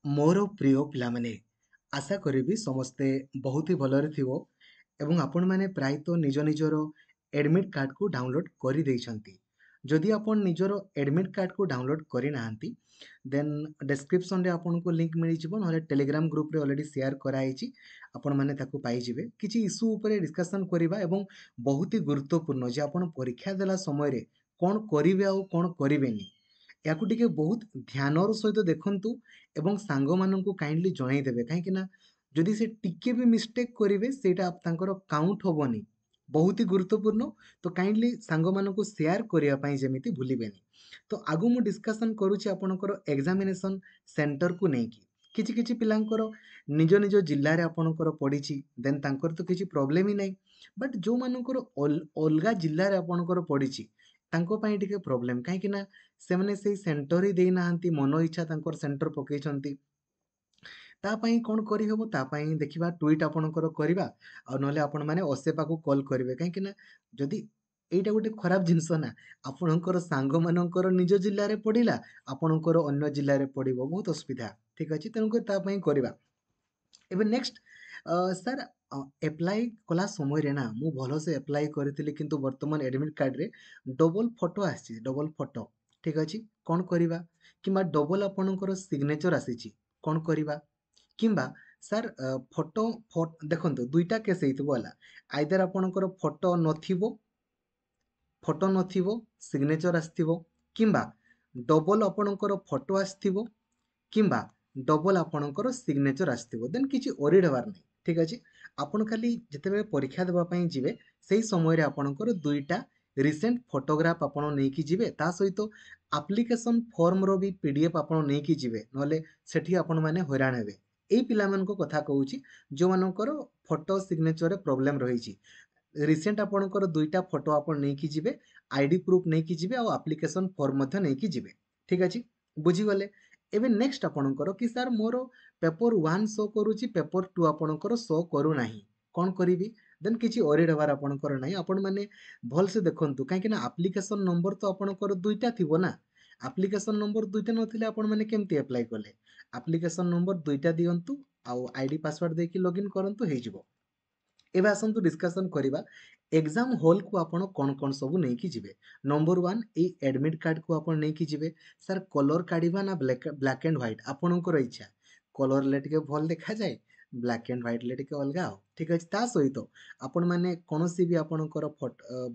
ମୋର ପ୍ରିୟ ପିଲାମାନେ, ଆଶା କରିବି ସମସ୍ତେ ବହୁତ ହି ଭଲରେ ଥିବ ଏବଂ ଆପଣମାନେ ପ୍ରାୟତଃ ନିଜ ନିଜର ଏଡମିଟ୍ କାର୍ଡ଼କୁ ଡାଉନଲୋଡ୍ କରିଦେଇଛନ୍ତି। ଯଦି ଆପଣ ନିଜର ଏଡମିଟ୍ କାର୍ଡ଼କୁ ଡାଉନଲୋଡ୍ କରିନାହାନ୍ତି, ଦେନ୍ ଡେସ୍କ୍ରିପସନ୍‌ରେ ଆପଣଙ୍କୁ ଲିଙ୍କ୍ ମିଳିଯିବ, ନହେଲେ ଟେଲିଗ୍ରାମ ଗ୍ରୁପ୍‌ରେ ଅଲରେଡ଼ି ସେୟାର କରାହେଇଛି। ଆପଣମାନେ ତାକୁ ପାଇଯିବେ। କିଛି ଇସ୍ୟୁ ଉପରେ ଡିସ୍କସନ୍ କରିବା ଏବଂ ବହୁତ ହି ଗୁରୁତ୍ୱପୂର୍ଣ୍ଣ ଯେ ଆପଣ ପରୀକ୍ଷା ଦେଲା ସମୟରେ କ'ଣ କରିବେ ଆଉ କ'ଣ କରିବେନି, ୟାକୁ ଟିକେ ବହୁତ ଧ୍ୟାନର ସହିତ ଦେଖନ୍ତୁ ଏବଂ ସାଙ୍ଗମାନଙ୍କୁ କାଇଣ୍ଡଲି ଜଣାଇଦେବେ। କାହିଁକି ନା ଯଦି ସେ ଟିକେ ବି ମିଷ୍ଟେକ୍ କରିବେ ସେଇଟା ତାଙ୍କର କାଉଣ୍ଟ ହବନି। ବହୁତ ହି ଗୁରୁତ୍ୱପୂର୍ଣ୍ଣ। ତ କାଇଣ୍ଡଲି ସାଙ୍ଗମାନଙ୍କୁ ସେୟାର କରିବା ପାଇଁ ଯେମିତି ଭୁଲିବେନି। ତ ଆଗକୁ ମୁଁ ଡିସ୍କସନ୍ କରୁଛି ଆପଣଙ୍କର ଏକ୍ସାମିନେସନ୍ ସେଣ୍ଟରକୁ ନେଇକି। କିଛି କିଛି ପିଲାଙ୍କର ନିଜ ନିଜ ଜିଲ୍ଲାରେ ଆପଣଙ୍କର ପଡ଼ିଛି, ଦେନ୍ ତାଙ୍କର ତ କିଛି ପ୍ରୋବ୍ଲେମ୍ ହିଁ ନାହିଁ। ବଟ୍ ଯେଉଁମାନଙ୍କର ଅଲଗା ଜିଲ୍ଲାରେ ଆପଣଙ୍କର ପଡ଼ିଛି ତାଙ୍କ ପାଇଁ ଟିକେ ପ୍ରୋବ୍ଲେମ୍, କାହିଁକି ନା ସେମାନେ ସେଇ ସେଣ୍ଟର ହିଁ ଦେଇନାହାନ୍ତି, ମନ ଇଚ୍ଛା ତାଙ୍କର ସେଣ୍ଟର ପକେଇଛନ୍ତି। ତା ପାଇଁ କ'ଣ କରିହେବ, ତା ପାଇଁ ଦେଖିବା ଟୁଇଟ୍ ଆପଣଙ୍କର କରିବା, ଆଉ ନହେଲେ ଆପଣମାନେ ଅସେପାକୁ କଲ୍ କରିବେ। କାହିଁକି ନା ଯଦି ଏଇଟା ଗୋଟେ ଖରାପ ଜିନିଷ ନା, ଆପଣଙ୍କର ସାଙ୍ଗମାନଙ୍କର ନିଜ ଜିଲ୍ଲାରେ ପଡ଼ିଲା, ଆପଣଙ୍କର ଅନ୍ୟ ଜିଲ୍ଲାରେ ପଡ଼ିବ, ବହୁତ ଅସୁବିଧା। ଠିକ୍ ଅଛି, ତେଣୁକରି ତା ପାଇଁ କରିବା। ଏବେ ନେକ୍ସଟ ସାର୍, ଆପ୍ଲାଏ କଲା ସମୟରେ ନା ମୁଁ ଭଲସେ ଆପ୍ଲାଏ କରିଥିଲି, କିନ୍ତୁ ବର୍ତ୍ତମାନ ଏଡମିଟ୍ କାର୍ଡ଼ରେ ଡବଲ ଫଟୋ ଆସିଛି, ଡବଲ ଫଟୋ। ଠିକ୍ ଅଛି, କ'ଣ କରିବା? କିମ୍ବା ଡବଲ ଆପଣଙ୍କର ସିଗ୍ନେଚର ଆସିଛି, କ'ଣ କରିବା? କିମ୍ବା ସାର୍ ଫଟୋ ଦେଖନ୍ତୁ ଦୁଇଟା କେସ୍ ହେଇଥିବ ହେଲା। ଆଇଦର ଆପଣଙ୍କର ଫଟୋ ନଥିବ ସିଗ୍ନେଚର ଆସିଥିବ, କିମ୍ବା ଡବଲ ଆପଣଙ୍କର ଫଟୋ ଆସିଥିବ, କିମ୍ବା ଡବଲ ଆପଣଙ୍କର ସିଗ୍ନେଚର ଆସିଥିବ। ଦେନ୍ କିଛି ଓରିଡ୍ ହେବାର ନାହିଁ। ଠିକ୍ ଅଛି, ଆପଣ ଖାଲି ଯେତେବେଳେ ପରୀକ୍ଷା ଦେବା ପାଇଁ ଯିବେ ସେଇ ସମୟରେ ଆପଣଙ୍କର ଦୁଇଟା ରିସେଣ୍ଟ ଫଟୋଗ୍ରାଫ ଆପଣ ନେଇକି ଯିବେ, ତା ସହିତ ଆପ୍ଲିକେସନ୍ ଫର୍ମର ବି PDF ଆପଣ ନେଇକି ଯିବେ, ନହେଲେ ସେଠି ଆପଣମାନେ ହଇରାଣ ହେବେ। ଏଇ ପିଲାମାନଙ୍କ କଥା କହୁଛି ଯେଉଁମାନଙ୍କର ଫଟୋ ସିଗ୍ନେଚରରେ ପ୍ରୋବ୍ଲେମ୍ ରହିଛି। ରିସେଣ୍ଟ ଆପଣଙ୍କର ଦୁଇଟା ଫଟୋ ଆପଣ ନେଇକି ଯିବେ, ଆଇଡି ପ୍ରୁଫ୍ ନେଇକି ଯିବେ, ଆଉ ଆପ୍ଲିକେସନ୍ ଫର୍ମ ମଧ୍ୟ ନେଇକି ଯିବେ। ଠିକ୍ ଅଛି, ବୁଝିଗଲେ? ଏବେ ନେକ୍ସଟ ଆପଣଙ୍କର କି ସାର୍ ମୋର ପେପର 1 ଶୋ କରୁଛି, ପେପର 2 ଆପଣଙ୍କର ଶୋ କରୁନାହିଁ, କ'ଣ କରିବି? ଦେନ୍ କିଛି ଓରିଡ୍ ହେବାର ଆପଣଙ୍କର ନାହିଁ। ଆପଣମାନେ ଭଲସେ ଦେଖନ୍ତୁ, କାହିଁକି ନା ଆପ୍ଲିକେସନ୍ ନମ୍ବର ତ ଆପଣଙ୍କର ଦୁଇଟା ଥିବ ନା। ଆପ୍ଲିକେସନ୍ ନମ୍ବର ଦୁଇଟା ନଥିଲେ ଆପଣମାନେ କେମିତି ଆପ୍ଲାଏ କଲେ? ଆପ୍ଲିକେସନ୍ ନମ୍ବର ଦୁଇଟା ଦିଅନ୍ତୁ, ଆଉ ଆଇଡି ପାସୱାର୍ଡ ଦେଇକି ଲଗ୍ଇନ୍ କରନ୍ତୁ, ହେଇଯିବ। ଏବେ ଆସନ୍ତୁ ଡିସ୍କସନ୍ କରିବା ଏକ୍ଜାମ ହଲ୍କୁ ଆପଣ କ'ଣ କ'ଣ ସବୁ ନେଇକି ଯିବେ। ନମ୍ବର 1, ଏଇ ଆଡମିଟ୍ କାର୍ଡ଼କୁ ଆପଣ ନେଇକି ଯିବେ। ସାର୍ କଲର୍ କାଢ଼ିବା ନା ବ୍ଲାକ୍ ଆଣ୍ଡ ହ୍ୱାଇଟ୍, ଆପଣଙ୍କର ଇଚ୍ଛା। କଲର୍ ହେଲେ ଟିକେ ଭଲ ଦେଖାଯାଏ, ବ୍ଲାକ୍ ଆଣ୍ଡ ହ୍ୱାଇଟ୍ ହେଲେ ଟିକେ ଅଲଗା ଆଉ। ଠିକ୍ ଅଛି, ତା ସହିତ ଆପଣମାନେ କୌଣସି ବି ଆପଣଙ୍କର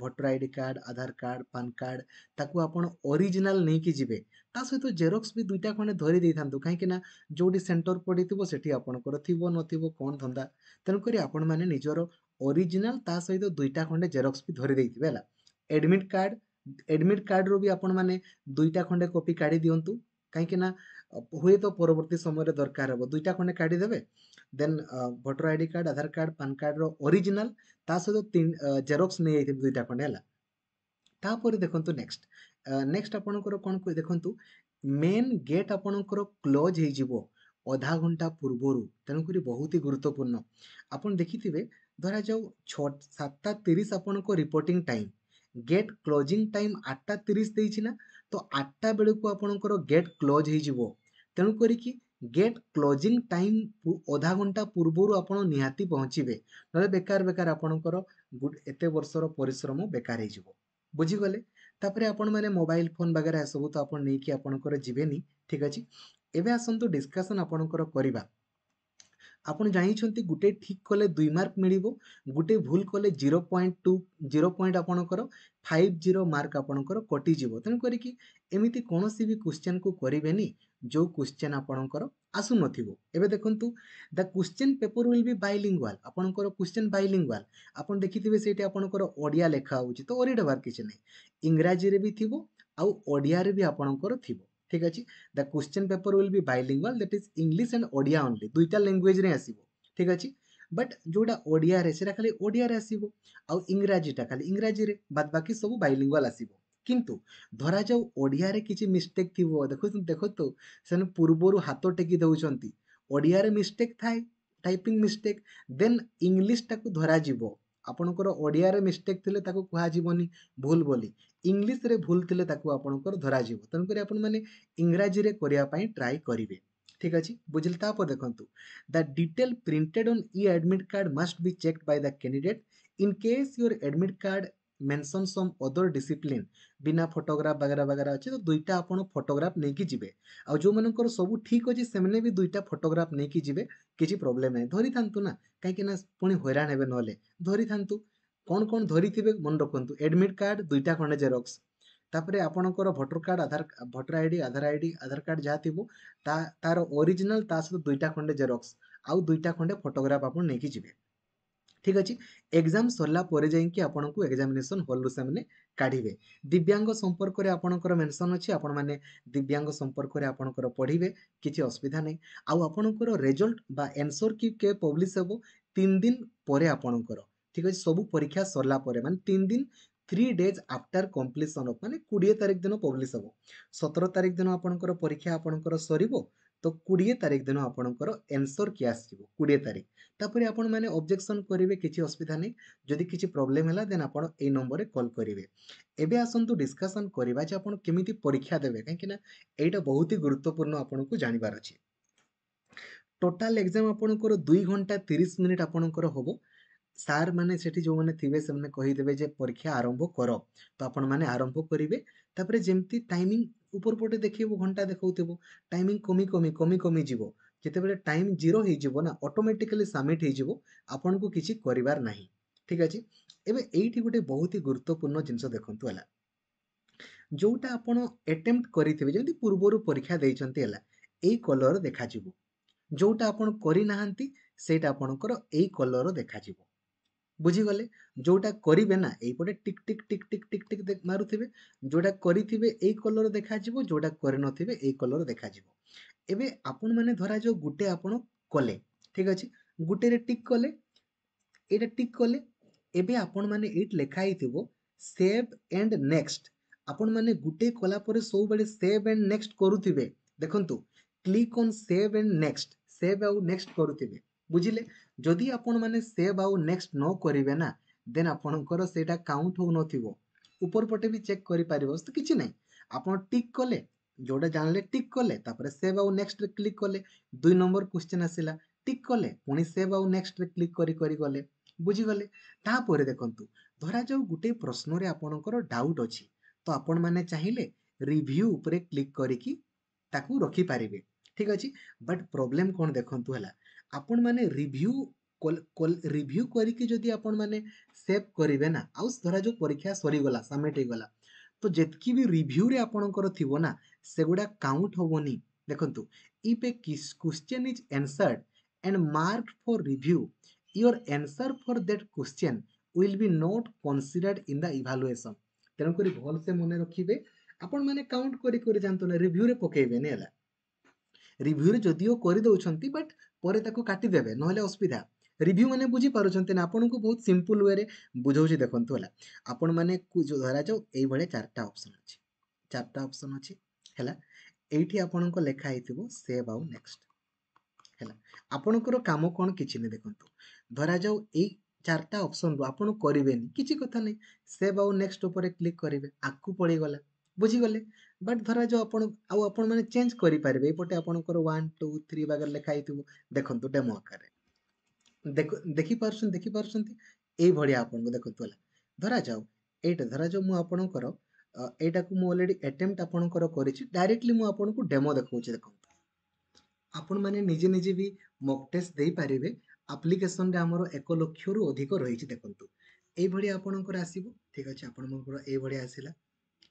ଭୋଟର ଆଇଡି କାର୍ଡ଼, ଆଧାର କାର୍ଡ଼, ପାନ୍ କାର୍ଡ଼, ତାକୁ ଆପଣ ଅରିଜିନାଲ ନେଇକି ଯିବେ। ତା ସହିତ ଜେରକ୍ସ ବି ଦୁଇଟା ଖଣ୍ଡେ ଧରି ଦେଇଥାନ୍ତୁ, କାହିଁକି ନା ଯୋଉଠି ସେଣ୍ଟର ପଡ଼ିଥିବ ସେଠି ଆପଣଙ୍କର ଥିବ ନଥିବ କ'ଣ ଧନ୍ଦା। ତେଣୁକରି ଆପଣମାନେ ନିଜର ଅରିଜିନାଲ ତା ସହିତ ଦୁଇଟା ଖଣ୍ଡେ ଜେରକ୍ସ ବି ଧରି ଦେଇଥିବେ ହେଲା। ଏଡମିଟ୍ କାର୍ଡ଼ରୁ ବି ଆପଣମାନେ ଦୁଇଟା ଖଣ୍ଡେ କପି କାଢ଼ି ଦିଅନ୍ତୁ, କାହିଁକି ନା ହୁଏତ ପରବର୍ତ୍ତୀ ସମୟରେ ଦରକାର ହେବ, ଦୁଇଟା ଖଣ୍ଡେ କାଢ଼ିଦେବେ। ଦେନ୍ ଭୋଟର ଆଇଡି କାର୍ଡ଼, ଆଧାର କାର୍ଡ଼, ପାନ୍ କାର୍ଡ଼ର ଅରିଜିନାଲ ତା ସହିତ ଜେରକ୍ସ ନେଇଯାଇଥିବେ ଦୁଇଟା ଖଣ୍ଡେ ହେଲା। ତାପରେ ଦେଖନ୍ତୁ ନେକ୍ସଟ ଆପଣଙ୍କର କ'ଣ ଦେଖନ୍ତୁ, ମେନ୍ ଗେଟ୍ ଆପଣଙ୍କର କ୍ଲୋଜ୍ ହେଇଯିବ ଅଧା ଘଣ୍ଟା ପୂର୍ବରୁ, ତେଣୁକରି ବହୁତ ହି ଗୁରୁତ୍ୱପୂର୍ଣ୍ଣ। ଆପଣ ଦେଖିଥିବେ ଧରାଯାଉ 7:30 ଆପଣଙ୍କ reporting time, gate closing time 8:30 ଦେଇଛି ନା, ତ 8ଟା ବେଳକୁ ଆପଣଙ୍କର ଗେଟ୍ କ୍ଲୋଜ୍ ହେଇଯିବ। ତେଣୁ କରିକି ଗେଟ୍ କ୍ଲୋଜିଂ ଟାଇମ୍ ଅଧା ଘଣ୍ଟା ପୂର୍ବରୁ ଆପଣ ନିହାତି ପହଞ୍ଚିବେ, ନହେଲେ ବେକାର ଆପଣଙ୍କର ଏତେ ବର୍ଷର ପରିଶ୍ରମ ବେକାର ହେଇଯିବ। ବୁଝିଗଲେ? ତାପରେ ଆପଣମାନେ ମୋବାଇଲ ଫୋନ୍ ବଗେରା ଏସବୁ ତ ଆପଣ ନେଇକି ଆପଣଙ୍କର ଯିବେନି। ଠିକ୍ ଅଛି, ଏବେ ଆସନ୍ତୁ ଡିସ୍କସନ୍ ଆପଣଙ୍କର କରିବା। ଆପଣ ଜାଣିଛନ୍ତି ଗୋଟେ ଠିକ୍ କଲେ 2 ମାର୍କ ମିଳିବ, ଗୋଟେ ଭୁଲ କଲେ 0 ପଏଣ୍ଟ ଆପଣଙ୍କର 50 ମାର୍କ ଆପଣଙ୍କର କଟିଯିବ। ତେଣୁ କରିକି ଏମିତି କୌଣସି ବି କ୍ୱେଶ୍ଚନକୁ କରିବେନି ଯୋଉ କ୍ୱେଶ୍ଚନ ଆପଣଙ୍କର ଆସୁନଥିବ। ଏବେ ଦେଖନ୍ତୁ ଦ କ୍ୱେଶ୍ଚନ ପେପର ୱିଲ୍ ବି ବାଇଲିଙ୍ଗୁଆଲ, ଆପଣଙ୍କର କ୍ୱେଶ୍ଚନ ବାଇଲିଙ୍ଗୁଆଲ। ଆପଣ ଦେଖିଥିବେ ସେଇଠି ଆପଣଙ୍କର ଓଡ଼ିଆ ଲେଖା ହେଉଛି, ତ ଓରିଡ୍ ହେବାର କିଛି ନାହିଁ। ଇଂରାଜୀରେ ବି ଥିବ ଆଉ ଓଡ଼ିଆରେ ବି ଆପଣଙ୍କର ଥିବ। ଠିକ୍ ଅଛି, the question paper will be bilingual, that is English and Odia only, ଦୁଇଟା ଲାଙ୍ଗୁଏଜରେ ଆସିବ। ଠିକ୍ ଅଛି, ବଟ୍ ଯୋଉଟା ଓଡ଼ିଆରେ ସେଟା ଖାଲି ଓଡ଼ିଆରେ ଆସିବ, ଆଉ ଇଂରାଜୀଟା ଖାଲି ଇଂରାଜୀରେ, ବାଦ ବାକି ସବୁ ବାଇଲିଙ୍ଗୁଆଲ ଆସିବ। କିନ୍ତୁ ଧରାଯାଉ ଓଡ଼ିଆରେ କିଛି ମିଷ୍ଟେକ୍ ଥିବ, ଦେଖନ୍ତୁ ସେମାନେ ପୂର୍ବରୁ ହାତ ଟେକି ଦେଉଛନ୍ତି, ଓଡ଼ିଆରେ ମିଷ୍ଟେକ୍ ଥାଏ, ଟାଇପିଂ ମିଷ୍ଟେକ୍, ଦେନ୍ ଇଂଲିଶଟାକୁ ଧରାଯିବ। ଆପଣଙ୍କର ଓଡ଼ିଆରେ ମିଷ୍ଟେକ୍ ଥିଲେ ତାକୁ କୁହାଯିବନି ଭୁଲ ବୋଲି, ଇଂଲିଶରେ ଭୁଲ ଥିଲେ ତାକୁ ଆପଣଙ୍କର ଧରାଯିବ। ତେଣୁକରି ଆପଣମାନେ ଇଂରାଜୀରେ କରିବା ପାଇଁ ଟ୍ରାଏ କରିବେ। ठीक अच्छे बुझिले तापर देखंतु the detail printed on e admit card must be checked by the candidate in case your admit card mention some other discipline बिना फोटोग्राफ वगैरह वगैरह अच्छे तो दुईटा आपण फोटोग्राफ नहीं जिवे आ जो मनकर सब ठीक अच्छे से भी दुईटा फोटोग्राफ नहीं जिवे किसी प्रोब्लेम नहीं धरी थांतु ना कहीं ना पुणी हैरान हेबे नले धरी थांतु कौन धरी थे मन रखु एडमिट कार्ड दुईटा खंडे जेरक्स तापर आपणकर भोटर कार्ड आधार भोटर आईडी आधार कार्ड जहाँ थी तार ओरिजिनल ता सहित दुईटा खंडे जेरक्स आउ दुईटा खंडे फोटोग्राफ आप नहीं जिवे ठीक अच्छे एग्जाम सरला पर जाइए आपको एग्जामिनेशन हॉल से काढ़े दिव्यांग संपर्क में आपणकर मेंशन अच्छी आपण मैंने दिव्यांग संपर्क में आपणकर पढ़े किसी असुविधा नहीं आउ आपणकर रिजल्ट बा एनसर की पब्लिश हे 3 दिन पर आपणकर ठीक अच्छे सब परीक्षा सरला माने 3 दिन 3 days आफ्टर कंप्लीशन ऑफ माने 20 तारिख दिन पब्लिश हे 17 तारिख दिन आपणकर परीक्षा आपणकर सरिबो तो 20 तारिख दिन आपणकर एनसर की आसीबो 20 तारिख तापर आपण माने ऑब्जेक्शन करेंगे किसी असुविधा नहीं जदि किसी प्रोब्लेम है देन आप नंबर कॉल करेंगे एबे आसंतु डिस्कशन करबा जे आपण केमिति परीक्षा देबे काहेकि ना एटा बहुत ही गुरुत्वपूर्ण आपनको जानिबार अछि टोटल एग्जाम आपणकर 2 घंटा 30 मिनिट आपणकर होबो सार माने सेठी जो माने थिबे से माने कहिदेबे जे परीक्षा आरंभ करो तो आपण माने आरंभ करिवे तापरे जेमती टाइमिंग ऊपर पटे देखिबो घंटा देखौथिबो टाइमिंग कमी कमी कमी कमी जीवो जेतेबेले टाइम जीरो हो जीवो ना ऑटोमेटिकली सबमिट हो जीवो आपन को किछि करिवार नाही ठीक अछि एबे एइठी गोटे बहुत ही गुरुत्वपूर्ण जिंस देखंतु हला जोटा आपण अटेम्प्ट करिथिबे जेमती पूर्वरु परीक्षा देइचंती हला एई कलर देखा जीवो जोटा आपण करि नाहंती सेटा आपणकर एई कलर देखा जीवो बुझीगले जोटा करेंगे ना यहीपटे टिक टिक टिक टिक टिक टिक मारुथिबे जोटा करिथिबे एई कलर देखा जिवो जोटा करि नथिबे एई कलर देखा जिवो एबे आपण माने धरा जो गुटे आपण कले ठीक अछि गुटे रे टिक कले एटा टिक कले एबे आपण माने एट लेखा हिथिबो सेव एंड नेक्स्ट आपण माने गुटे कला परे सब बेले सेव एंड नेक्स्ट करूथिबे देखंतु click on save and next save आउ नेक्स्ट करूथिबे बुझिले जदि आपण माने सेव आउ नेक्स्ट न करिवे ना देन आपणकर सेटा काउंट हो नथिबो ऊपर पटे भी चेक करि पारिबो तो किछि नै आपण टिक कले जोडा जानले टिक कले तापर सेव आउ नेक्स्ट रे क्लिक कले 2 नंबर क्वेश्चन आसिला टिक कले पुणी सेव आउ नेक्स्ट रे क्लिक करी करी गले बुझीगले तापर देखंतु धरा जाऊ गुटे प्रश्न रे आपणकर डाउट अछि तो आपण माने चाहिए रिव्यू ऊपर क्लिक करिकी ताकू रखी पारिबे ठीक अछि बट प्रॉब्लम कोन देखंतु हला आपण माने रिव्यू रिव्यू करिकी जदि आपण माने सेव करिवे ना आउ धरा जो परीक्षा सरी गला सबमिट हो गला तो जेतकी भी रिव्यू रे आपणकर थिबो ना सेगुडा काउंट होबोनी देखंतु if A question is answered and marked for review your answer for that question will be not considered in the evaluation तेणु करी भल से मन रखिबे आपण माने काउंट करी करी जानतो ना रिव्यू रे पकेइबे ने हला रिव्यू रे जदियो करि दउछंती बट परे ताको काटी देबे नहले असुविधा रिव्यू माने बुझी पारुछंती ना आपन को बहुत सिंपल वे रे बुझौछि देखंतु हला आपण माने जो धरा जाऊ एई भळे चारटा ऑप्शन अछि चारटा ऑप्शन अछि हला एइठी आपण को लेखा आइथिबो सेव आउ नेक्स्ट हला आपणकर काम कोन किछि ने देखंतु धरा जाऊ एई चारटा ऑप्शन रो आपण करिवेनी किछि कथा नै सेव आउ नेक्स्ट ऊपर क्लिक करिवे आकु पड़ी गला बुझी गले बट धरा जो आपण आउ आपण माने चेंज करि पारिबे एपटे आपणकर 1 2 3 बागर लेखा आइथिबो देखंतु डेमो आकार देखी पारछंती एई भड़िया आपन को देखंतु हला धरा जाऊ एटा धरा जाऊ मु आपणकर एटा को मु ऑलरेडी अटेम्प्ट आपणकर करिछि डायरेक्टली मु आपन को डेमो देखौछि देखंतु आपण माने निजे निजे भी मॉक टेस्ट देई पारिबे एप्लिकेशन रे हमरो 1 लाख रु अधिक रहिछि देखंतु एई भड़िया आपणकर आसीबो ठीक अछि आपण मनकर एई भड़िया आसीला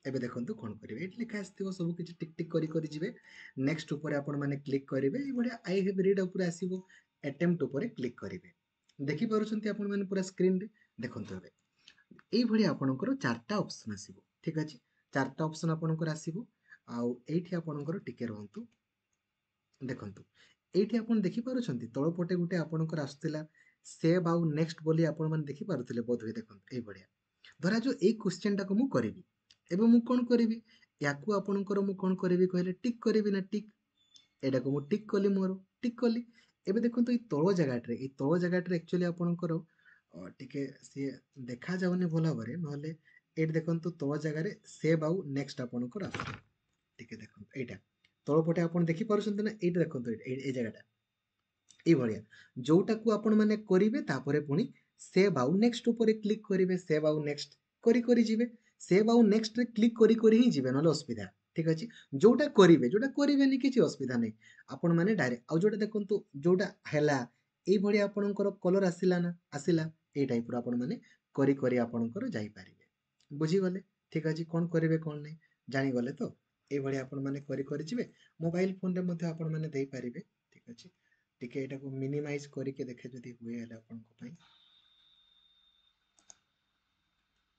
एबे देखंतु कोन करिवे एट लिखा आस्थिबो सब किछि टिक टिक करी करी जिवे नेक्स्ट ऊपर आपण माने क्लिक करिवे एई भड़िया आई हैव रीड ऊपर आसीबो अटेम्प्ट ऊपर क्लिक करिवे देखि पारुछंती आपण माने पूरा स्क्रीन रे देखंतु एबे एई भड़िया आपणकर चारटा ऑप्शन आसीबो ठीक अछि चारटा ऑप्शन आपणकर आसीबो आउ एठी आपणकर टिके रहंतु देखंतु एठी आपण देखि पारुछंती तळ पटे गुटे आपणकर आस्थिला सेव आउ नेक्स्ट बोली आपण माने देखि पारुथिले बोध होय देखंतु एई भड़िया धरा जो एई क्वेश्चन टाको मु करिवि एबे मु कोन करिवि याकू आपणकर मु कोन करिवि कहले टिक करिवि ना टिक एटा को मु टिक कली मोर टिक कली एबे देखंतु ई तळ जगाटरे एक्चुअली आपणकर टिके सी देखा जावनी भला बरे नहले एट देखंतु तळ जगारे सेव आउ नेक्स्ट आपणकर आसु टिके देखंतु एटा तल पटे आपण देखि पारुछन्ते ना एटा देखंतु ए जगहटा এই ভଳିଆ ଯୋଉଟାକୁ ଆପଣ ମାନେ କରିବେ ତାପରେ ପୁଣି ସେଭ୍ ଆଉ ନେକ୍ସଟ ଉପରେ କ୍ଲିକ୍ କରିବେ ସେଭ୍ ଆଉ ନେକ୍ସଟ କରି କରି ଯିବେ ସେଭ୍ ଆଉ ନେକ୍ସଟରେ କ୍ଲିକ୍ କରି କରି ହିଁ ଯିବେ ନହେଲେ ଅସୁବିଧା ଠିକ ଅଛି ଯୋଉଟା କରିବେନି କିଛି ଅସୁବିଧା ନାହିଁ ଆପଣ ମାନେ ଡାଇରେକ୍ଟ ଆଉ ଯୋଉଟା ଦେଖନ୍ତୁ ଯୋଉଟା ହେଲା ଏଇଭଳିଆ ଆପଣଙ୍କର କଲର ଆସିଲା ଏଇ ଟାଇପର ଆପଣ ମାନେ କରି କରି ଆପଣଙ୍କର ଯାଇପାରିବେ ବୁଝିଗଲେ ଠିକ ଅଛି କଣ କରିବେ କଣ ନାହିଁ ଜାଣିଗଲେ ତ ଏଇଭଳିଆ ଆପଣ ମାନେ କରି କରି ଯିବେ ମୋବାଇଲ ଫୋନରେ ମଧ୍ୟ ଆପଣ ମାନେ ଦେଇପାରିବେ ଠିକ ଅଛି ଟିକେ ଏଟାକୁ ମିନିମାଇଜ କରିକି ଦେଖେ ଯଦି ହୁଏ ହେଲେ ଆପଣଙ୍କ ପାଇଁ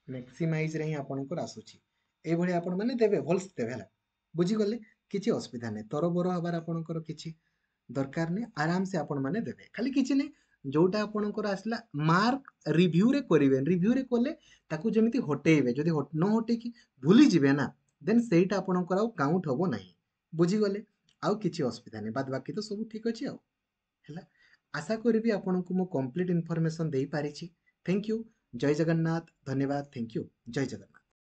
ମ୍ୟାକ୍ସିମାଇଜ ରେ ହିଁ ଆପଣଙ୍କର ଆସୁଛି ଏଇଭଳି ଆପଣ ମାନେ ଦେବେ ଭଲସେ ଦେବେ ହେଲା ବୁଝିଗଲେ କିଛି ଅସୁବିଧା ନାହିଁ ତରବର ହବାର ଆପଣଙ୍କର କିଛି ଦରକାର ନାହିଁ ଆରାମସେ ଆପଣ ମାନେ ଦେବେ ଖାଲି କିଛି ନାହିଁ ଯୋଉଟା ଆପଣଙ୍କର ଆସିଲା ମାର୍କ ରିଭ୍ୟୁରେ କରିବେ ରିଭ୍ୟୁରେ କଲେ ତାକୁ ଯେମିତି ହଟେଇବେ ଯଦି ନ ହଟେଇକି ଭୁଲିଯିବେ ନା ଦେନ୍ ସେଇଟା ଆପଣଙ୍କର ଆଉ କାଉଣ୍ଟ ହବ ନାହିଁ ବୁଝିଗଲେ ଆଉ କିଛି ଅସୁବିଧା ନାହିଁ ବାଦ ବାକି ତ ସବୁ ଠିକ ଅଛି ଆଉ ହେଲା ଆଶା କରିବି ଆପଣଙ୍କୁ ମୁଁ କମ୍ପ୍ଲିଟ ଇନଫର୍ମେସନ ଦେଇପାରିଛି ଥ୍ୟାଙ୍କ ୟୁ ଜୟ ଜଗନ୍ନାଥ ଧନ୍ୟବାଦ ଥ୍ୟାଙ୍କ ୟୁ ଜୟ ଜଗନ୍ନାଥ